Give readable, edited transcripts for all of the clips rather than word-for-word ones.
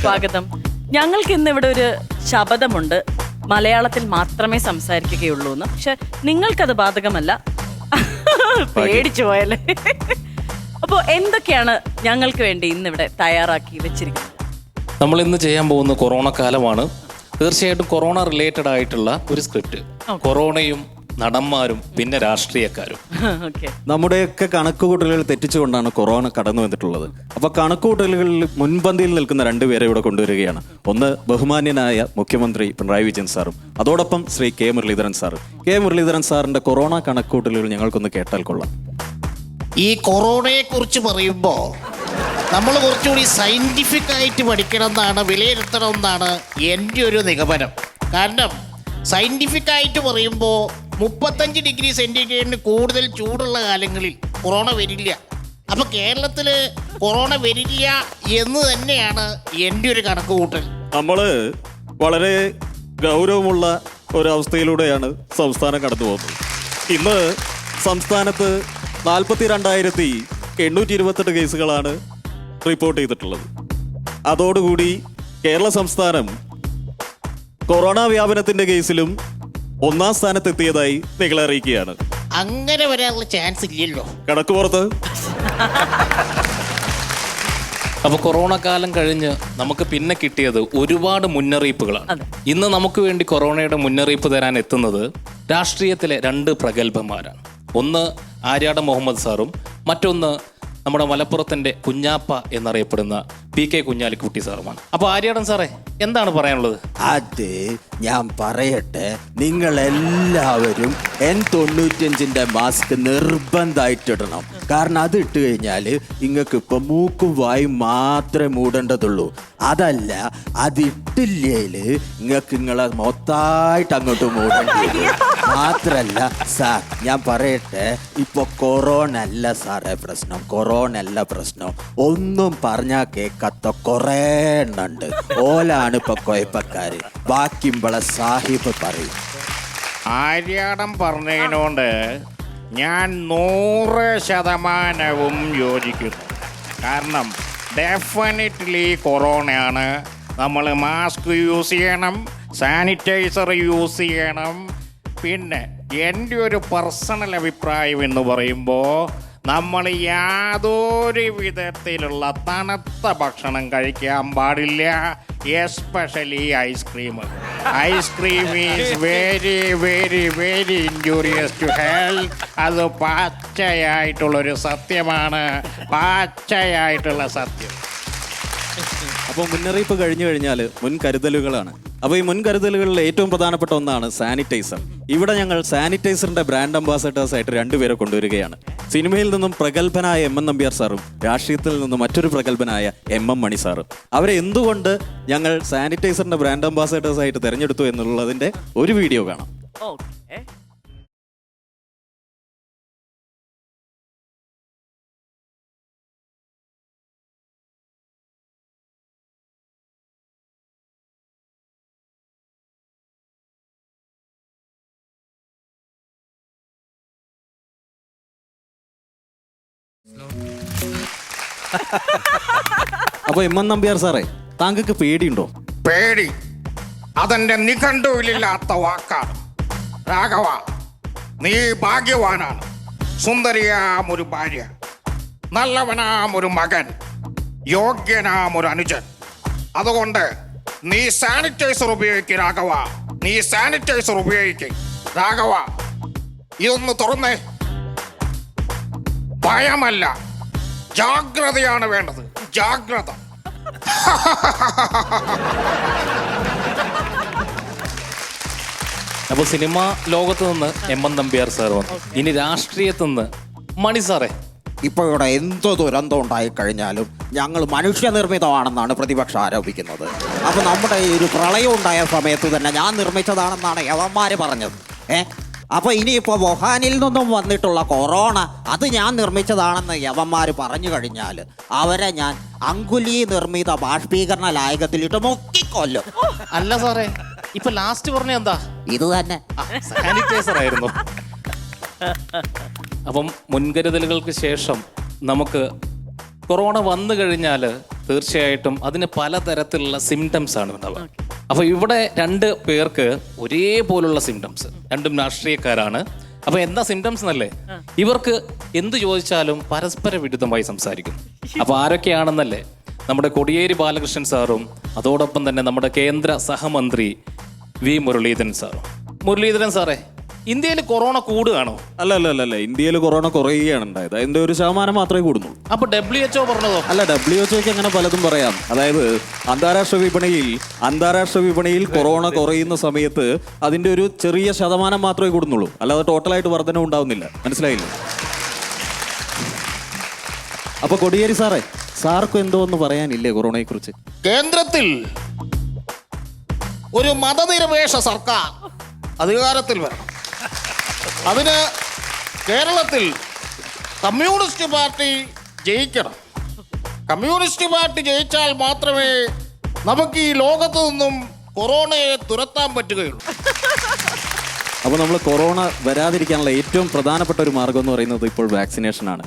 സ്വാഗതം. ഞങ്ങൾക്ക് ഇന്ന് ഇവിടെ ഒരു ശബദമുണ്ട്. മലയാളത്തിൽ മാത്രമേ സംസാരിക്കുകയുള്ളൂ എന്ന്. പക്ഷെ നിങ്ങൾക്കത് ബാധകമല്ല. പേടിച്ചു പോയല്ലേ? അപ്പോൾ എന്തൊക്കെയാണ് ഞങ്ങൾക്ക് വേണ്ടി ഇന്നിവിടെ തയ്യാറാക്കി വെച്ചിരിക്കുന്നത്? നമ്മൾ ഇന്ന് ചെയ്യാൻ പോകുന്ന കൊറോണ കാലമാണ്. തീർച്ചയായിട്ടും കൊറോണ റിലേറ്റഡ് ആയിട്ടുള്ള ഒരു സ്ക്രിപ്റ്റ്. കൊറോണയും നടന്മാരും പിന്നെ രാഷ്ട്രീയക്കാരും. നമ്മുടെയൊക്കെ കണക്കുകൂട്ടലുകൾ തെറ്റിച്ചുകൊണ്ടാണ് കൊറോണ കടന്നു വന്നിട്ടുള്ളത്. അപ്പൊ കണക്കുകൂട്ടലുകളിൽ മുൻപന്തിയിൽ നിൽക്കുന്ന രണ്ടുപേരെ ഇവിടെ കൊണ്ടുവരികയാണ്. ഒന്ന് ബഹുമാന്യനായ മുഖ്യമന്ത്രി പിണറായി വിജയൻ സാറും അതോടൊപ്പം ശ്രീ കെ മുരളീധരൻ സാറും. കെ മുരളീധരൻ സാറിന്റെ കൊറോണ കണക്കുകൂട്ടലുകൾ ഞങ്ങൾക്കൊന്ന് കേട്ടാൽ കൊള്ളാം. ഈ കൊറോണയെ കുറിച്ച് പറയുമ്പോൾ നമ്മൾ കുറച്ചുകൂടി സയന്റിഫിക് ആയിട്ട് പഠിക്കണം എന്നാണ്, വിലയിരുത്തണം എന്നാണ് എൻ്റെ ഒരു നിഗമനം. കാരണം സയന്റിഫിക് ആയിട്ട് പറയുമ്പോൾ 35 ഡിഗ്രി സെൻറ്റിഗ്രേഡിന് കൂടുതൽ ചൂടുള്ള കാലങ്ങളിൽ കൊറോണ വരില്ല. അപ്പോൾ കേരളത്തിൽ കൊറോണ വരില്ല എന്ന് തന്നെയാണ് എൻ്റെ ഒരു കണക്ക് കൂട്ടൽ. നമ്മൾ വളരെ ഗൗരവമുള്ള ഒരവസ്ഥയിലൂടെയാണ് സംസ്ഥാനം കടന്നു പോകുന്നത്. ഇന്ന് സംസ്ഥാനത്ത് 42,828 കേസുകളാണ് റിപ്പോർട്ട് ചെയ്തിട്ടുള്ളത്. അതോടുകൂടി കേരള സംസ്ഥാനം കൊറോണ വ്യാപനത്തിന്റെ കേസിലും 1-ാം സ്ഥാനത്തെത്തിയതായി നിങ്ങളെ അറിയിക്കുകയാണ്. അങ്ങനെ വരാനുള്ള ചാൻസ് ഇല്ലല്ലോ. കണക്ക് പുറത്ത്. അപ്പൊ കൊറോണ കാലം കഴിഞ്ഞ് നമുക്ക് പിന്നെ കിട്ടിയത് ഒരുപാട് മുന്നറിയിപ്പുകളാണ്. ഇന്ന് നമുക്ക് വേണ്ടി കൊറോണയുടെ മുന്നറിയിപ്പ് തരാൻ എത്തുന്നത് രാഷ്ട്രീയത്തിലെ 2 പ്രഗത്ഭന്മാരാണ്. ഒന്ന് ആര്യാടൻ മുഹമ്മദ് സാറും മറ്റൊന്ന് നമ്മുടെ മലപ്പുറത്തിന്റെ കുഞ്ഞാപ്പ എന്നറിയപ്പെടുന്ന PK കുഞ്ഞാലിക്കുട്ടി സാറുമാണ്. അപ്പൊ ആര്യാടൻ സാറേ, എന്താണ് പറയാനുള്ളത്? അത് ഞാൻ പറയട്ടെ, നിങ്ങളെല്ലാവരും N95 മാസ്ക് നിർബന്ധമായിട്ടിടണം. കാരണം അത് ഇട്ട് കഴിഞ്ഞാൽ നിങ്ങൾക്ക് ഇപ്പം മൂക്കും വായും മാത്രമേ മൂടേണ്ടതുള്ളൂ. അതല്ല, അതിട്ടില്ലേൽ നിങ്ങൾക്ക് നിങ്ങളെ മൊത്തമായിട്ട് അങ്ങോട്ട് മൂടേണ്ടി വരും. മാത്രല്ല സാർ, ഞാൻ പറയട്ടെ, ഇപ്പൊ കൊറോണ അല്ല സാറേ പ്രശ്നം, കൊറോണ അല്ല പ്രശ്നം. ഒന്നും പറഞ്ഞാൽ കേൾക്കാത്ത കുറേ എണ്ണുണ്ട്. ഓലാണ് ഇപ്പൊ കുഴപ്പക്കാര്. ബാക്കിമ്പളെ സാഹിബ് പറയും. ആര്യാടൻ പറഞ്ഞതിനോട് ഞാൻ 100% യോജിക്കുന്നു. കാരണം ഡെഫിനറ്റ്ലി കൊറോണയാണ്. നമ്മൾ മാസ്ക് യൂസ് ചെയ്യണം, സാനിറ്റൈസർ യൂസ് ചെയ്യണം. പിന്നെ എൻ്റെ ഒരു പേഴ്സണൽ അഭിപ്രായം എന്ന് പറയുമ്പോൾ നമ്മൾ യാതൊരു വിധത്തിലുള്ള തണുത്ത ഭക്ഷണം കഴിക്കാൻ പാടില്ല. Especially ice cream. Ice cream is very very very injurious to health. അത് പച്ചയായിട്ടുള്ളൊരു സത്യമാണ്, പച്ചയായിട്ടുള്ള സത്യം. അപ്പോൾ മുന്നറിയിപ്പ് കഴിഞ്ഞു കഴിഞ്ഞാൽ മുൻകരുതലുകളാണ്. അപ്പോൾ ഈ മുൻകരുതലുകളിൽ ഏറ്റവും പ്രധാനപ്പെട്ട ഒന്നാണ് സാനിറ്റൈസർ. ഇവിടെ ഞങ്ങൾ സാനിറ്റൈസറിന്റെ ബ്രാൻഡ് അംബാസഡേഴ്സ് ആയിട്ട് 2 പേരെ കൊണ്ടുവരികയാണ്. സിനിമയിൽ നിന്നും പ്രഗത്ഭനായ M.N. നമ്പ്യാർ സാറും രാഷ്ട്രീയത്തിൽ നിന്നും മറ്റൊരു പ്രഗത്ഭനായ M.M. മണി സാറും. അവരെ എന്തുകൊണ്ട് ഞങ്ങൾ സാനിറ്റൈസറിന്റെ ബ്രാൻഡ് അംബാസഡേഴ്സ് ആയിട്ട് തിരഞ്ഞെടുത്തു എന്നുള്ളതിന്റെ ഒരു വീഡിയോ കാണാം. അപ്പൊ M.N. നമ്പ്യാർ സാറേ, താങ്കൾക്ക് പേടിയുണ്ടോ? പേടി അതെന്റെ നിഘണ്ടുവിലില്ലാത്ത വാക്കാണ്. രാഘവ, നീ ഭാഗ്യവാനാണ്. സുന്ദരിയാം ഒരു ഭാര്യ, നല്ലവനാം ഒരു മകൻ, യോഗ്യനാം ഒരു അനുജൻ. അതുകൊണ്ട് നീ സാനിറ്റൈസർ ഉപയോഗിക്കുക രാഘവ, നീ സാനിറ്റൈസർ ഉപയോഗിക്കുക രാഘവ. ഇതൊന്ന് തുറന്നേ. ഭയമല്ല, ജാഗ്രതയാണ് വേണ്ടത്, ജാഗ്രത. അപ്പൊ സിനിമാ ലോകത്ത് നിന്ന് M.N. നമ്പ്യാർ സാർ വന്നു. ഇനി രാഷ്ട്രീയത്തിൽ നിന്ന് മണി സാറേ. ഇപ്പോൾ ഇവിടെ എന്തോ ദുരന്തം ഉണ്ടായിക്കഴിഞ്ഞാലും ഞങ്ങൾ മനുഷ്യനിർമ്മിതമാണെന്നാണ് പ്രതിപക്ഷം ആരോപിക്കുന്നത്. അപ്പോൾ നമ്മുടെ ഈ ഒരു പ്രളയം ഉണ്ടായ സമയത്ത് തന്നെ ഞാൻ നിർമ്മിച്ചതാണെന്നാണ് യവന്മാർ പറഞ്ഞത്. അപ്പോൾ ഇനിയിപ്പോൾ വുഹാനിൽ നിന്നും വന്നിട്ടുള്ള കൊറോണ അത് ഞാൻ നിർമ്മിച്ചതാണെന്ന് യവന്മാർ പറഞ്ഞു കഴിഞ്ഞാൽ അവരെ ഞാൻ അങ്കുലി നിർമ്മിത ബാഷ്പീകരണ ലായകത്തിലിട്ട് മുക്കിക്കൊല്ലും. അല്ല സാറേ, ഇപ്പൊ ലാസ്റ്റ് പറഞ്ഞ എന്താ? ഇത് തന്നെ സാനിറ്റൈസർ ആയിരുന്നു. അപ്പം മുൻകരുതലുകൾക്ക് ശേഷം നമുക്ക് കൊറോണ വന്നു കഴിഞ്ഞാൽ തീർച്ചയായിട്ടും അതിന് പലതരത്തിലുള്ള സിംറ്റംസ് ആണ് ഉണ്ടാവുക. അപ്പൊ ഇവിടെ രണ്ട് പേർക്ക് ഒരേപോലുള്ള സിംറ്റംസ്, രണ്ടും രാഷ്ട്രീയക്കാരാണ്. അപ്പൊ എന്താ സിംറ്റംസ് എന്നല്ലേ, ഇവർക്ക് എന്ത് ചോദിച്ചാലും പരസ്പര വിരുദ്ധമായി സംസാരിക്കും. അപ്പൊ ആരൊക്കെയാണെന്നല്ലേ, നമ്മുടെ കോടിയേരി ബാലകൃഷ്ണൻ സാറും അതോടൊപ്പം തന്നെ നമ്മുടെ കേന്ദ്ര സഹമന്ത്രി വി മുരളീധരൻ സാറും. മുരളീധരൻ സാറേ, ഇന്ത്യയിൽ കൊറോണ കൂടുകയാണോ? അല്ല, ഇന്ത്യയിൽ കൊറോണ കുറയുകയാണ് ഉണ്ടായത്. അതിന്റെ 1% മാത്രമേ കൂടുന്നുള്ളൂ. അപ്പൊ WHO പറഞ്ഞതോ? അല്ല, WHO അങ്ങനെ പലതും പറയാം. അതായത് അന്താരാഷ്ട്ര വിപണിയിൽ കൊറോണ കുറയുന്ന സമയത്ത് അതിന്റെ ഒരു ചെറിയ ശതമാനം മാത്രമേ കൂടുന്നുള്ളൂ. അല്ലാതെ ടോട്ടലായിട്ട് വർധന ഉണ്ടാവുന്നില്ല. മനസ്സിലായില്ലേ? അപ്പൊ കൊടിയേരി സാറേ, സാർക്കും എന്തോ ഒന്ന് പറയാനില്ലേ കൊറോണയെ കുറിച്ച്? കേന്ദ്രത്തിൽ ഒരു മതനിരപേക്ഷ സർക്കാർ അധികാരത്തിൽ വരണം. അതിന് കേരളത്തിൽ കമ്മ്യൂണിസ്റ്റ് പാർട്ടി ജയിക്കണം. കമ്മ്യൂണിസ്റ്റ് പാർട്ടി ജയിച്ചാൽ മാത്രമേ നമുക്ക് ഈ ലോകത്ത് നിന്നും കൊറോണയെ തുരത്താൻ പറ്റുകയുള്ളൂ. അപ്പോൾ നമ്മൾ കൊറോണ വരാതിരിക്കാനുള്ള ഏറ്റവും പ്രധാനപ്പെട്ട ഒരു മാർഗം എന്ന് പറയുന്നത് ഇപ്പോൾ വാക്സിനേഷനാണ്.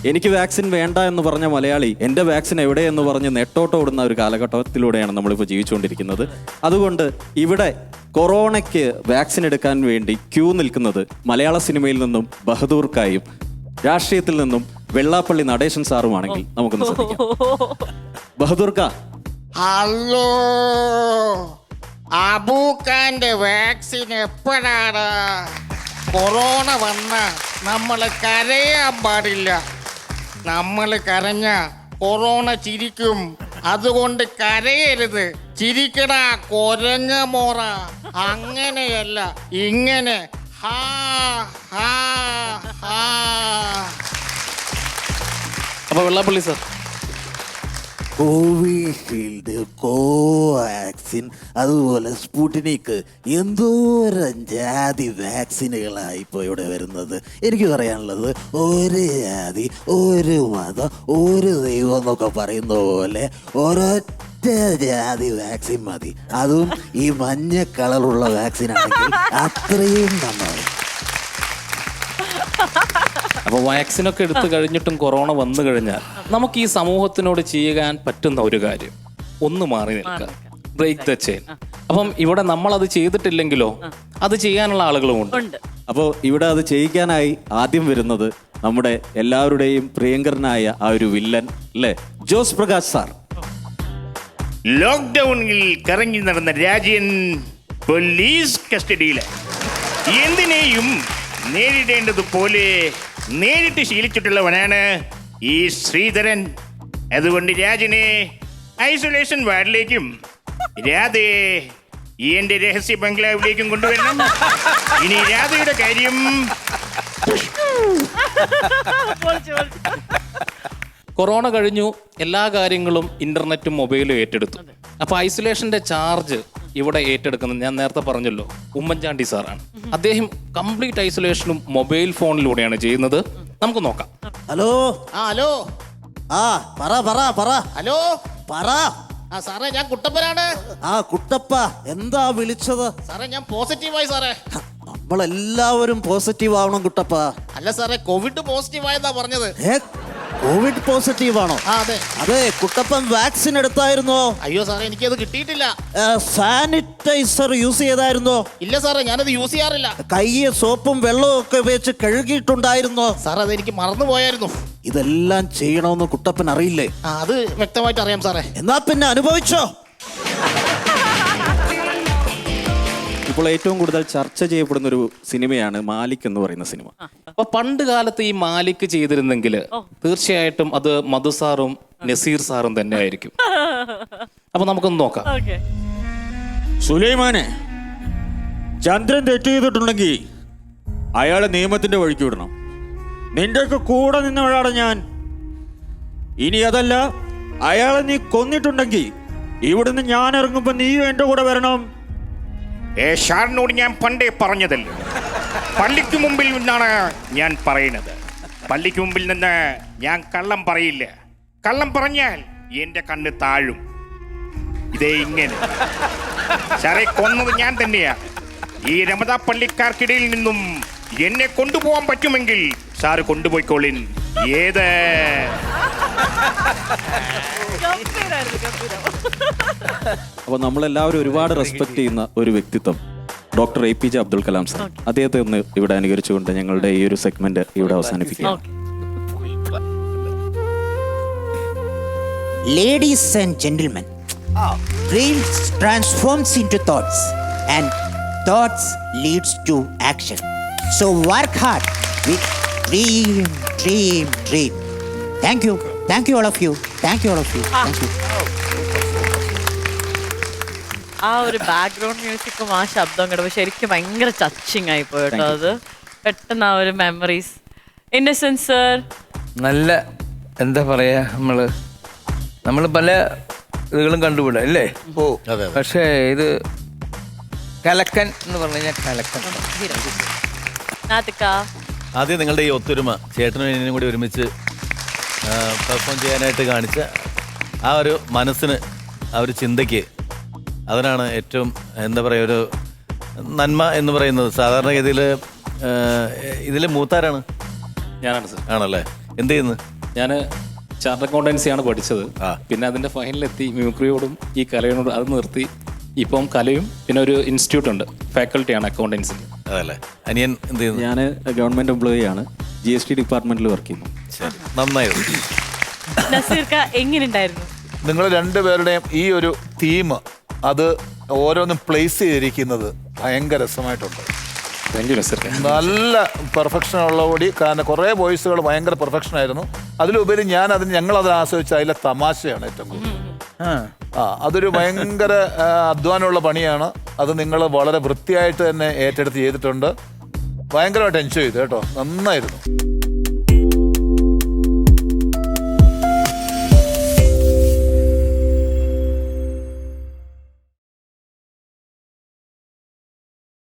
എനിക്ക് വാക്സിൻ വേണ്ട എന്ന് പറഞ്ഞ മലയാളി എൻ്റെ വാക്സിൻ എവിടെ എന്ന് പറഞ്ഞ് നെട്ടോട്ടം ഓടുന്ന ഒരു കാലഘട്ടത്തിലൂടെയാണ് നമ്മളിപ്പോൾ ജീവിച്ചുകൊണ്ടിരിക്കുന്നത്. അതുകൊണ്ട് ഇവിടെ കൊറോണയ്ക്ക് വാക്സിൻ എടുക്കാൻ വേണ്ടി ക്യൂ നിൽക്കുന്നത് മലയാള സിനിമയിൽ നിന്നും ബഹദൂർക്കായും രാഷ്ട്രീയത്തിൽ നിന്നും വെള്ളാപ്പള്ളി നടേശൻ സാറുമാണെങ്കിൽ നമുക്കൊന്ന് ശ്രദ്ധിക്കാം. ബഹദൂർക്ക, ഹലോ, അബൂഖാന്റെ വാക്സിൻ എപ്പോഴാണ്? കൊറോണ വന്ന നമ്മൾ കരയാൻ പാടില്ല. നമ്മൾ കരഞ്ഞ കൊറോണ ചിരിക്കും. അതുകൊണ്ട് കരയരുത്, ചിരിക്കട കൊരങ്ങ മോറ. അങ്ങനെയല്ല, ഇങ്ങനെ ഹാ ഹാ ഹാ. അപ്പൊ വെള്ളാപ്പള്ളി സാർ, കോവിഷീൽഡ്, കോവാക്സിൻ, അതുപോലെ സ്പുട്നിക്, എന്തോരം ജാതി വാക്സിനുകളാണ് ഇപ്പോൾ ഇവിടെ വരുന്നത്. എനിക്ക് പറയാനുള്ളത്, ഒരു ജാതി, ഒരു മതം, ഒരു ദൈവം എന്നൊക്കെ പറയുന്ന പോലെ ഒരൊറ്റ ജാതി വാക്സിൻ മതി. അതും ഈ മഞ്ഞ കളറുള്ള വാക്സിൻ ആണെങ്കിൽ അത്രയും നന്നായി. അപ്പൊ വാക്സിനൊക്കെ എടുത്തു കഴിഞ്ഞിട്ടും കൊറോണ വന്നു കഴിഞ്ഞാൽ നമുക്ക് ഈ സമൂഹത്തിനോട് ചെയ്യാൻ പറ്റുന്ന ഒരു കാര്യം, ഒന്ന് മാറി നിൽക്കുക, ബ്രേക്ക് ദ ചെയിൻ. അപ്പം ഇവിടെ നമ്മൾ അത് ചെയ്തിട്ടില്ലെങ്കിലോ അത് ചെയ്യാനുള്ള ആളുകളും ഉണ്ട്. അപ്പോൾ ഇവിടെ അത് ചെയ്യിക്കാനായി ആദ്യം വരുന്നത് നമ്മുടെ എല്ലാവരുടെയും പ്രിയങ്കരനായ ആ ഒരു വില്ലൻ അല്ലേ, ജോസ് പ്രകാശ് സാർ. ലോക്ക്ഡൌണിൽ കറങ്ങി നടന്ന രാജ്യൻ പോലീസ് കസ്റ്റഡിയില് എന്തിനേയും നേരിടേണ്ടതുപോലെ നേരിട്ട് ശീലിച്ചിട്ടുള്ളവനാണ് ഈ ശ്രീധരൻ. അതുകൊണ്ട് രാജനെ ഐസൊലേഷൻ വാർഡിലേക്കും രാധയെ എന്റെ രഹസ്യ ബംഗ്ലാവിലേക്കും കൊണ്ടുവരണം. ഇനി രാധയുടെ കാര്യം കൊറോണ കഴിഞ്ഞു, എല്ലാ കാര്യങ്ങളും ഇന്റർനെറ്റും മൊബൈലും ഏറ്റെടുത്തു. അപ്പൊ ഐസൊലേഷന്റെ ചാർജ് ഇവിടെ ഏറ്റെടുക്കുന്നത് ഞാൻ നേരത്തെ പറഞ്ഞല്ലോ, ഉമ്മൻചാണ്ടി സാറാണ്. അദ്ദേഹം കംപ്ലീറ്റ് ഐസൊലേഷനും മൊബൈൽ ഫോണിലൂടെയാണ് ചെയ്യുന്നത്. നമുക്ക് നോക്കാം. ഹലോ, ഹലോ, പറ ഹലോ, പറ. സാറേ, ഞാൻ കുട്ടപ്പനാണ്. കുട്ടപ്പ, എന്താ വിളിച്ചത്? സാറേ, ഞാൻ പോസിറ്റീവായി സാറേ. നമ്മളെല്ലാവരും പോസിറ്റീവ് ആവണം കുട്ടപ്പ. അല്ല സാറേ, കോവിഡ് പോസിറ്റീവായെന്നാ പറഞ്ഞത്. കോവിഡ് പോസിറ്റീവ് ആണോ? അതെ. അതെ, കുട്ടപ്പൻ വാക്സിൻ എടുത്തായിരുന്നോ? അയ്യോ സാറേ, എനിക്കത് കിട്ടിയിട്ടില്ല. സാനിറ്റൈസർ യൂസ് ചെയ്തായിരുന്നോ? ഇല്ല സാറേ, ഞാനത് യൂസ് ചെയ്യാറില്ല. കയ്യെ സോപ്പും വെള്ളവും ഒക്കെ വെച്ച് കഴുകിയിട്ടുണ്ടായിരുന്നോ? സാർ, അത് എനിക്ക് മറന്നു പോയായിരുന്നു. ഇതെല്ലാം ചെയ്യണമെന്ന് കുട്ടപ്പൻ അറിയില്ലേ? അത് വ്യക്തമായിട്ട് അറിയാം സാറേ. എന്നാ പിന്നെ അനുഭവിച്ചോ. ഇപ്പോൾ ഏറ്റവും കൂടുതൽ ചർച്ച ചെയ്യപ്പെടുന്ന ഒരു സിനിമയാണ് മാലിക് എന്ന് പറയുന്ന സിനിമ. അപ്പൊ പണ്ട് കാലത്ത് ഈ മാലിക് ചെയ്തിരുന്നെങ്കിൽ തീർച്ചയായിട്ടും അത് മധുസാറും നസീർ സാറും തന്നെ ആയിരിക്കും. അപ്പൊ നമുക്കൊന്ന് നോക്കാം. സുലൈമാനെ, ചന്ദ്രൻ തെറ്റ് ചെയ്തിട്ടുണ്ടെങ്കിൽ അയാളെ നിയമത്തിന്റെ വഴിക്ക് വിടണം. നിന്റെയൊക്കെ കൂടെ നിന്നവളാണ് ഞാൻ. ഇനി അതല്ല, അയാളെ നീ കൊന്നിട്ടുണ്ടെങ്കിൽ ഇവിടുന്ന് ഞാൻ ഇറങ്ങുമ്പോ നീയും എന്റെ കൂടെ വരണം. ഷാറിനോട് ഞാൻ പണ്ടേ പറഞ്ഞതല്ലോ, പള്ളിക്ക് മുമ്പിൽ നിന്നാണ് ഞാൻ പറയുന്നത്. പള്ളിക്ക് മുമ്പിൽ നിന്ന് ഞാൻ കള്ളം പറയില്ല. കള്ളം പറഞ്ഞാൽ എന്റെ കണ്ണ് താഴും. ഇതേ ഇങ്ങനെ. സാറേ, കൊന്നത് ഞാൻ തന്നെയാ. ഈ രമദ പള്ളിക്കാർക്കിടയിൽ നിന്നും എന്നെ കൊണ്ടുപോകാൻ പറ്റുമെങ്കിൽ സാറ് കൊണ്ടുപോയിക്കോളിൻ. ഏത് ഗംഭീരായിരുന്നു, ഗംഭീരം. അപ്പോൾ നമ്മളെല്ലാവരും ഒരുപാട് റെസ്പെക്ട് ചെയ്യുന്ന ഒരു വ്യക്തിത്വം doctor APJ Abdul Kalam sir. അദ്ദേഹത്തെ ഒന്ന് ഇവിടെ അനുകരിച്ചുകൊണ്ട് ഞങ്ങളുടെ ഈ ഒരു സെഗ്മെന്റ് ഇവിടെ അവസാനിപ്പിക്കുക. Okay. Ladies and gentlemen, dreams transforms into thoughts and thoughts leads to action. So work hard with dream, dream, dream. Thank you. Thank you all of you. Thank you all of you. Thank you. ആ ഒരു background മ്യൂസിക്കും ആ ശബ്ദവും കിടപ്പോൾ ശരിക്കും ഭയങ്കര touching ആയി പോയിട്ടോ. അത് പെട്ടെന്ന് ആ ഒരു മെമ്മറീസ്. ഇന്നസെന്റ് സർ, നല്ല എന്താ പറയാ, നമ്മള് പല ഇതുകളും കണ്ടുപിടാം അല്ലേ? പക്ഷേ ഇത് കലക്കൻ എന്ന് പറഞ്ഞു കഴിഞ്ഞാൽ കലക്കൻ. നാത്തിക്ക, ആദ്യം നിങ്ങളുടെ ഈ ഒത്തൊരുമ ചേട്ടനും എന്നും കൂടി ഒരുമിച്ച് പെർഫോം ചെയ്യാനായിട്ട് കാണിച്ച ആ ഒരു മനസ്സിന്, ആ ഒരു ചിന്തയ്ക്ക്, അതിനാണ് ഏറ്റവും എന്താ പറയുക ഒരു നന്മ എന്ന് പറയുന്നത്. സാധാരണഗതിയിൽ ഇതിൽ മൂത്താരാണ്? ഞാനാണ് സർ. ആണല്ലേ? എന്ത് ചെയ്യുന്നു? ഞാൻ ചാർട്ടർ അക്കൗണ്ടൻസിയാണ് പഠിച്ചത്. പിന്നെ അതിൻ്റെ ഫൈനലെത്തി മിമിക്രിയോടും ഈ കലയോടും അത് നിർത്തി. ഇപ്പം കലയും പിന്നെ ഒരു ഇൻസ്റ്റിറ്റ്യൂട്ട് ഉണ്ട്, ഫാക്കൽറ്റിയാണ് അക്കൗണ്ടൻസി. അതല്ലേ. അനിയൻ എന്ത് ചെയ്യുന്നു? ഞാൻ ഗവൺമെന്റ് എംപ്ലോയി ആണ്, GST ഡിപ്പാർട്ട്മെന്റിൽ വർക്ക് ചെയ്യുന്നു. ശരി, നന്നായിരുന്നു. നസീർക്ക എങ്ങനെയുണ്ടായിരുന്നു? നിങ്ങൾ രണ്ടുപേരുടെയും ഈ ഒരു തീം അത് ഓരോന്നും പ്ലേസ് ചെയ്തിരിക്കുന്നത് ഭയങ്കര രസമായിട്ടുണ്ട്. Thank you Naseer. നല്ല പെർഫെക്ഷൻ ഉള്ളകൂടി, കാരണം കുറേ വോയിസുകൾ ഭയങ്കര പെർഫെക്ഷൻ ആയിരുന്നു. അതിലുപരി ഞങ്ങളത് ആസ്വദിച്ച അതിലെ തമാശയാണ് ഏറ്റവും കൂടുതൽ. അതൊരു ഭയങ്കര അധ്വാനമുള്ള പണിയാണ്. അത് നിങ്ങൾ വളരെ വൃത്തിയായിട്ട് തന്നെ ഏറ്റെടുത്ത് ചെയ്തിട്ടുണ്ട്. ഭയങ്കരമായിട്ട് എൻജോയ് ചെയ്തു കേട്ടോ, നന്നായിരുന്നു.